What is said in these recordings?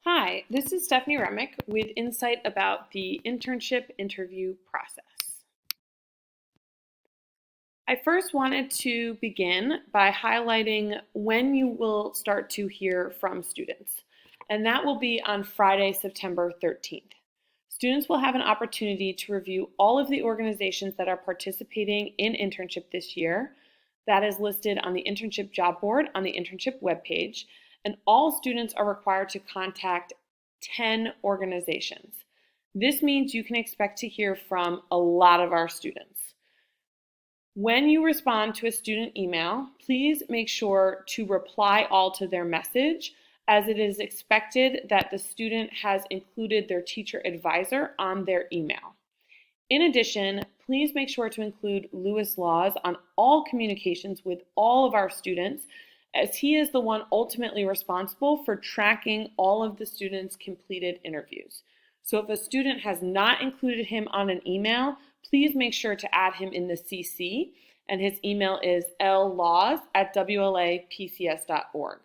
Hi, this is Stephanie Remick with insight about the internship interview process. I first wanted to begin by highlighting when you will start to hear from students, and that will be on Friday, September 13th. Students will have an opportunity to review all of the organizations that are participating in internship this year. That is listed on the internship job board on the internship webpage, and all students are required to contact 10 organizations. This means you can expect to hear from a lot of our students. When you respond to a student email, please make sure to reply all to their message, as it is expected that the student has included their teacher advisor on their email. In addition, please make sure to include Lewis Laws on all communications with all of our students, as he is the one ultimately responsible for tracking all of the students' completed interviews. So if a student has not included him on an email, please make sure to add him in the CC, and his email is llaws@wlapcs.org.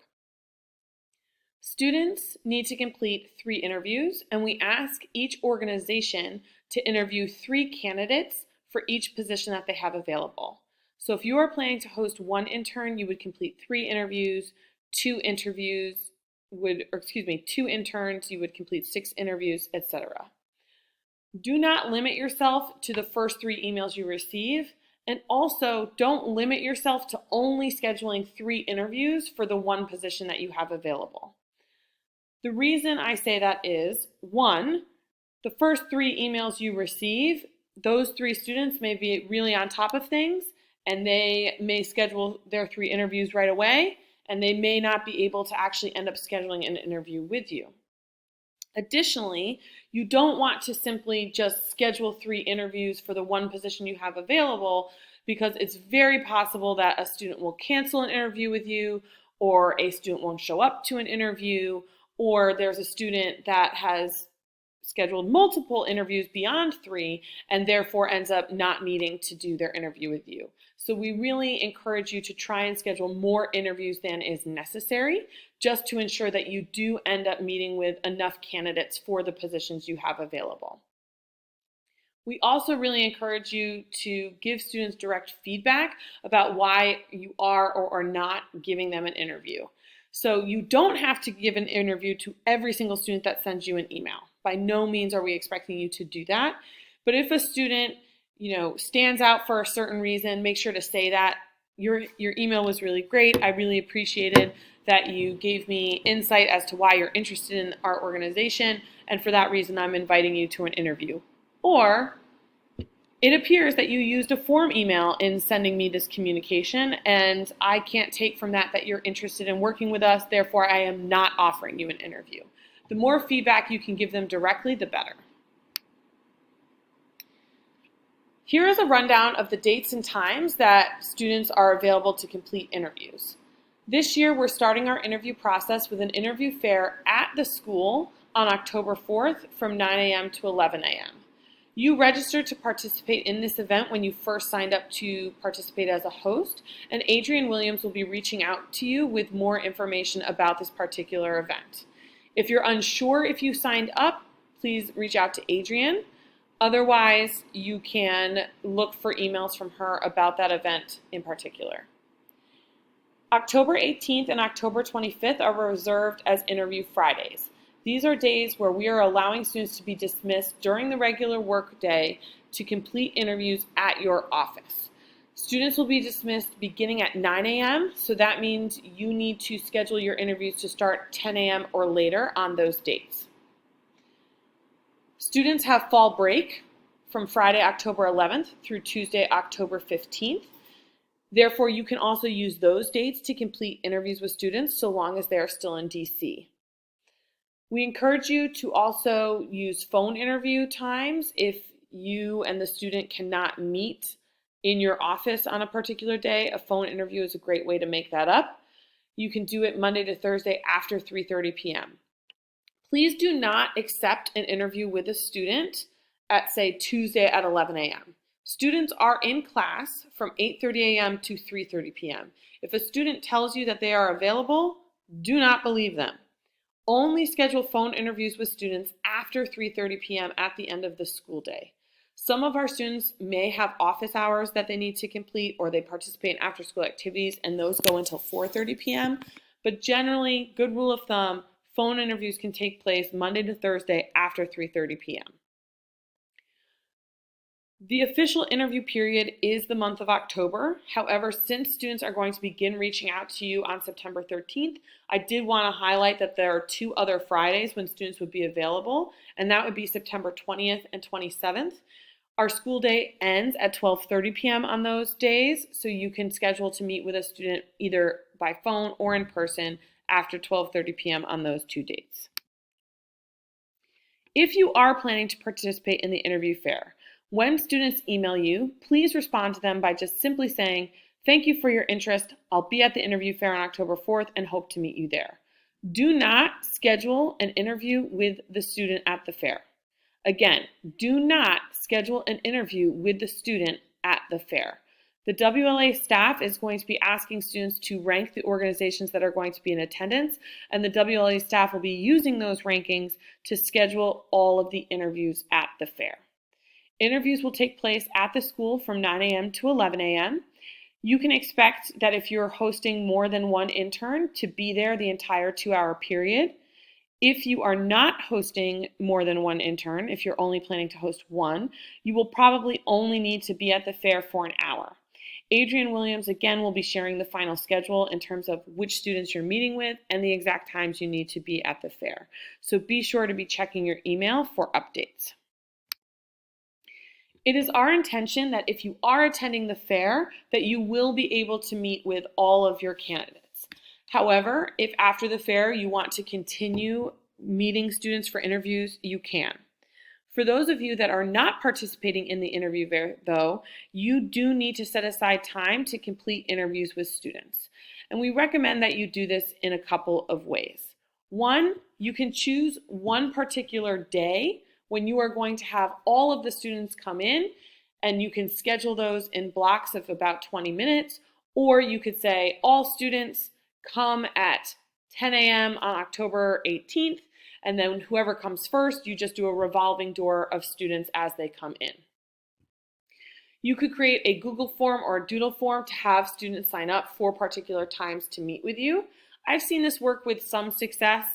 Students need to complete 3 interviews, and we ask each organization to interview 3 candidates for each position that they have available. So if you are planning to host 1 intern, you would complete 3 interviews, 2 interns, you would complete 6 interviews, etc. Do not limit yourself to the first 3 emails you receive, and also don't limit yourself to only scheduling 3 interviews for the 1 position that you have available. The reason I say that is, 1, the first 3 emails you receive, those 3 students may be really on top of things, and they may schedule their 3 interviews right away, and they may not be able to actually end up scheduling an interview with you. Additionally, you don't want to simply just schedule 3 interviews for the 1 position you have available, because it's very possible that a student will cancel an interview with you, or a student won't show up to an interview, or there's a student that has scheduled multiple interviews beyond 3 and therefore ends up not needing to do their interview with you. So we really encourage you to try and schedule more interviews than is necessary, just to ensure that you do end up meeting with enough candidates for the positions you have available. We also really encourage you to give students direct feedback about why you are or are not giving them an interview. So you don't have to give an interview to every single student that sends you an email. By no means are we expecting you to do that. But if a student, stands out for a certain reason, make sure to say that. Your email was really great. I really appreciated that you gave me insight as to why you're interested in our organization, and for that reason, I'm inviting you to an interview. Or it appears that you used a form email in sending me this communication, and I can't take from that you're interested in working with us, therefore I am not offering you an interview. The more feedback you can give them directly, the better. Here is a rundown of the dates and times that students are available to complete interviews. This year, we're starting our interview process with an interview fair at the school on October 4th from 9 a.m. to 11 a.m. You registered to participate in this event when you first signed up to participate as a host, and Adrian Williams will be reaching out to you with more information about this particular event. If you're unsure if you signed up, please reach out to Adrian. Otherwise, you can look for emails from her about that event in particular. October 18th and October 25th are reserved as interview Fridays. These are days where we are allowing students to be dismissed during the regular work day to complete interviews at your office. Students will be dismissed beginning at 9 a.m., so that means you need to schedule your interviews to start 10 a.m. or later on those dates. Students have fall break from Friday, October 11th through Tuesday, October 15th. Therefore, you can also use those dates to complete interviews with students so long as they are still in DC. We encourage you to also use phone interview times if you and the student cannot meet in your office on a particular day. A phone interview is a great way to make that up. You can do it Monday to Thursday after 3:30 p.m. Please do not accept an interview with a student at, say, Tuesday at 11 a.m. Students are in class from 8:30 a.m. to 3:30 p.m. If a student tells you that they are available, do not believe them. Only schedule phone interviews with students after 3:30 p.m. at the end of the school day. Some of our students may have office hours that they need to complete, or they participate in after-school activities, and those go until 4:30 p.m. But generally, good rule of thumb, phone interviews can take place Monday to Thursday after 3:30 p.m. The official interview period is the month of October. However, since students are going to begin reaching out to you on September 13th, I did want to highlight that there are 2 other Fridays when students would be available, and that would be September 20th and 27th. Our school day ends at 12:30 p.m. on those days, so you can schedule to meet with a student either by phone or in person after 12:30 p.m. on those 2 dates. If you are planning to participate in the interview fair, when students email you, please respond to them by just simply saying, "Thank you for your interest. I'll be at the interview fair on October 4th and hope to meet you there." Do not schedule an interview with the student at the fair. Again, do not schedule an interview with the student at the fair. The WLA staff is going to be asking students to rank the organizations that are going to be in attendance, and the WLA staff will be using those rankings to schedule all of the interviews at the fair. Interviews will take place at the school from 9 a.m. to 11 a.m. You can expect that if you're hosting more than one intern to be there the entire 2-hour period. If you are not hosting more than one intern, if you're only planning to host one, you will probably only need to be at the fair for an hour. Adrienne Williams, again, will be sharing the final schedule in terms of which students you're meeting with and the exact times you need to be at the fair. So be sure to be checking your email for updates. It is our intention that if you are attending the fair, that you will be able to meet with all of your candidates. However, if after the fair you want to continue meeting students for interviews, you can. For those of you that are not participating in the interview fair, though, you do need to set aside time to complete interviews with students. And we recommend that you do this in a couple of ways. One, you can choose one particular day when you are going to have all of the students come in, and you can schedule those in blocks of about 20 minutes, or you could say all students come at 10 a.m. on October 18th, and then whoever comes first, you just do a revolving door of students as they come in. You could create a Google form or a Doodle form to have students sign up for particular times to meet with you. I've seen this work with some success.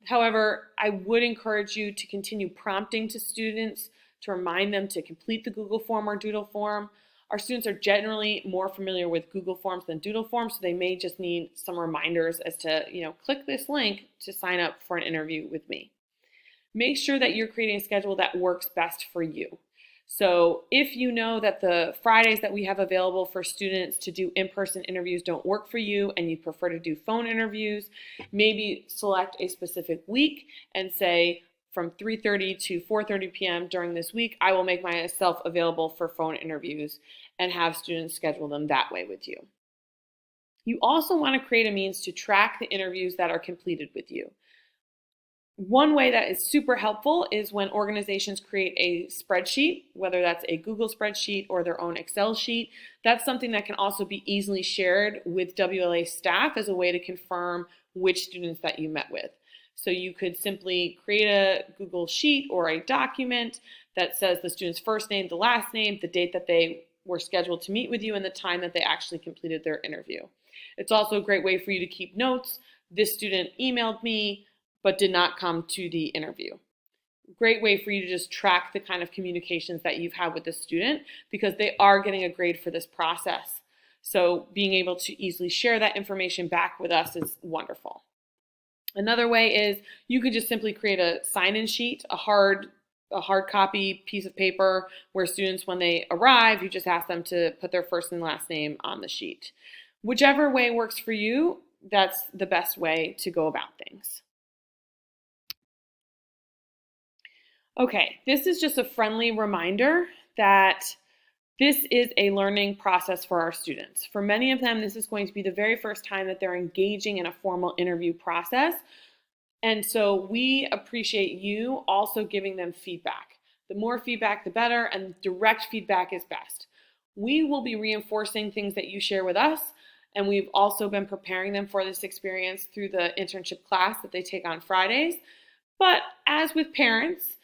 However, I would encourage you to continue prompting to students to remind them to complete the Google form or Doodle form. Our students are generally more familiar with Google Forms than Doodle Forms, so they may just need some reminders as to, click this link to sign up for an interview with me. Make sure that you're creating a schedule that works best for you. So if you know that the Fridays that we have available for students to do in-person interviews don't work for you and you prefer to do phone interviews, maybe select a specific week and say from 3:30 to 4:30 p.m. during this week, I will make myself available for phone interviews and have students schedule them that way with you. You also want to create a means to track the interviews that are completed with you. One way that is super helpful is when organizations create a spreadsheet, whether that's a Google spreadsheet or their own Excel sheet. That's something that can also be easily shared with WLA staff as a way to confirm which students that you met with. So you could simply create a Google sheet or a document that says the student's first name, the last name, the date that they were scheduled to meet with you, and the time that they actually completed their interview. It's also a great way for you to keep notes. This student emailed me, but did not come to the interview. Great way for you to just track the kind of communications that you've had with the student, because they are getting a grade for this process. So being able to easily share that information back with us is wonderful. Another way is you could just simply create a sign-in sheet, a hard copy piece of paper where students, when they arrive, you just ask them to put their first and last name on the sheet. Whichever way works for you, that's the best way to go about things. Okay, this is just a friendly reminder that this is a learning process for our students. For many of them, this is going to be the very first time that they're engaging in a formal interview process. And so we appreciate you also giving them feedback. The more feedback, the better, and direct feedback is best. We will be reinforcing things that you share with us, And we've also been preparing them for this experience through the internship class that they take on Fridays. But as with parents,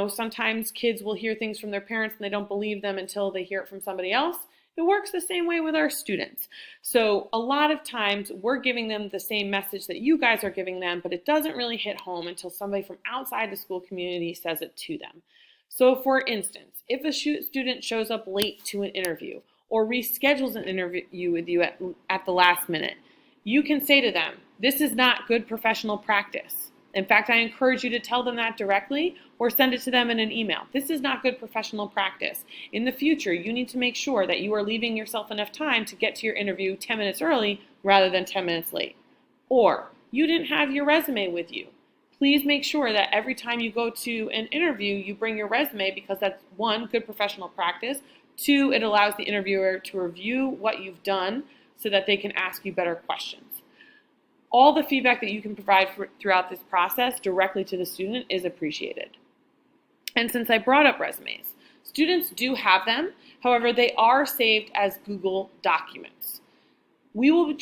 sometimes kids will hear things from their parents and they don't believe them until they hear it from somebody else. It works the same way with our students. So a lot of times we're giving them the same message that you guys are giving them, but it doesn't really hit home until somebody from outside the school community says it to them. So for instance, if a student shows up late to an interview or reschedules an interview with you at the last minute, you can say to them, this is not good professional practice. In fact, I encourage you to tell them that directly or send it to them in an email. This is not good professional practice. In the future, you need to make sure that you are leaving yourself enough time to get to your interview 10 minutes early rather than 10 minutes late. Or, you didn't have your resume with you. Please make sure that every time you go to an interview, you bring your resume because that's one, good professional practice. Two, it allows the interviewer to review what you've done so that they can ask you better questions. All the feedback that you can provide throughout this process directly to the student is appreciated. And since I brought up resumes, students do have them. However, they are saved as Google documents. We will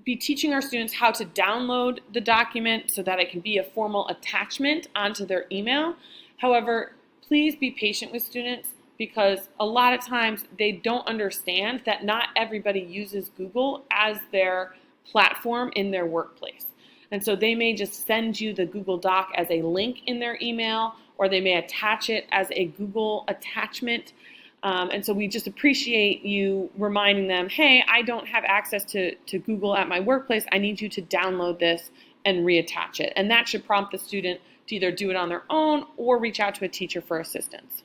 be teaching our students how to download the document so that it can be a formal attachment onto their email. However, please be patient with students because a lot of times they don't understand that not everybody uses Google as their platform in their workplace. And so they may just send you the Google Doc as a link in their email, or they may attach it as a Google attachment. And so we just appreciate you reminding them, hey, I don't have access to Google at my workplace. I need you to download this and reattach it. And that should prompt the student to either do it on their own or reach out to a teacher for assistance.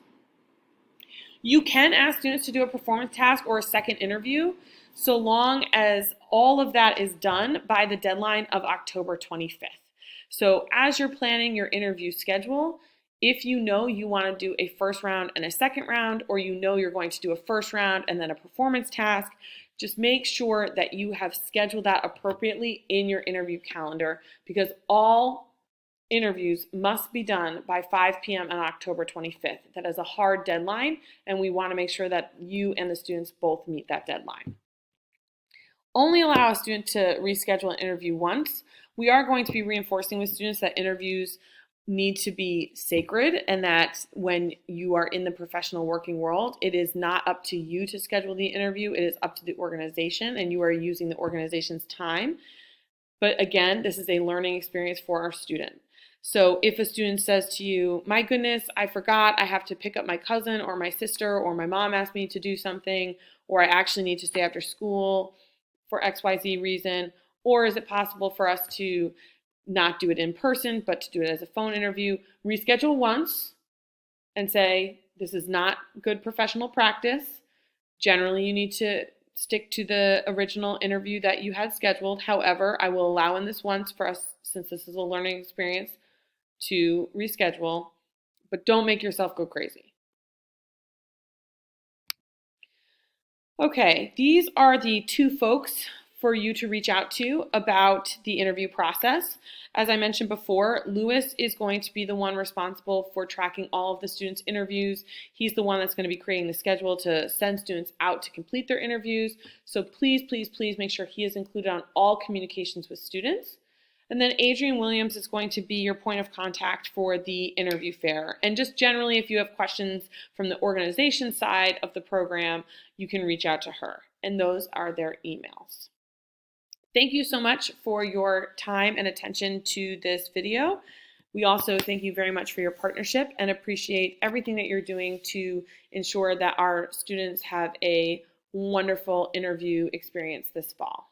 You can ask students to do a performance task or a second interview, so long as all of that is done by the deadline of October 25th. So as you're planning your interview schedule, if you know you want to do a first round and a second round, or you know you're going to do a first round and then a performance task, just make sure that you have scheduled that appropriately in your interview calendar, because all interviews must be done by 5 p.m. on October 25th. That is a hard deadline, and we want to make sure that you and the students both meet that deadline. Only allow a student to reschedule an interview once. We are going to be reinforcing with students that interviews need to be sacred, and that when you are in the professional working world, it is not up to you to schedule the interview. It is up to the organization, and you are using the organization's time. But again, this is a learning experience for our student. So if a student says to you, my goodness, I forgot, I have to pick up my cousin or my sister, or my mom asked me to do something, or I actually need to stay after school for XYZ reason, or is it possible for us to not do it in person, but to do it as a phone interview? Reschedule once and say, this is not good professional practice. Generally, you need to stick to the original interview that you had scheduled. However, I will allow in this once for us, since this is a learning experience, to reschedule, but don't make yourself go crazy. Okay, these are the two folks for you to reach out to about the interview process. As I mentioned before, Lewis is going to be the one responsible for tracking all of the students' interviews. He's the one that's going to be creating the schedule to send students out to complete their interviews. So please, please, please make sure he is included on all communications with students. And then Adrienne Williams is going to be your point of contact for the interview fair. And just generally, if you have questions from the organization side of the program, you can reach out to her. And those are their emails. Thank you so much for your time and attention to this video. We also thank you very much for your partnership and appreciate everything that you're doing to ensure that our students have a wonderful interview experience this fall.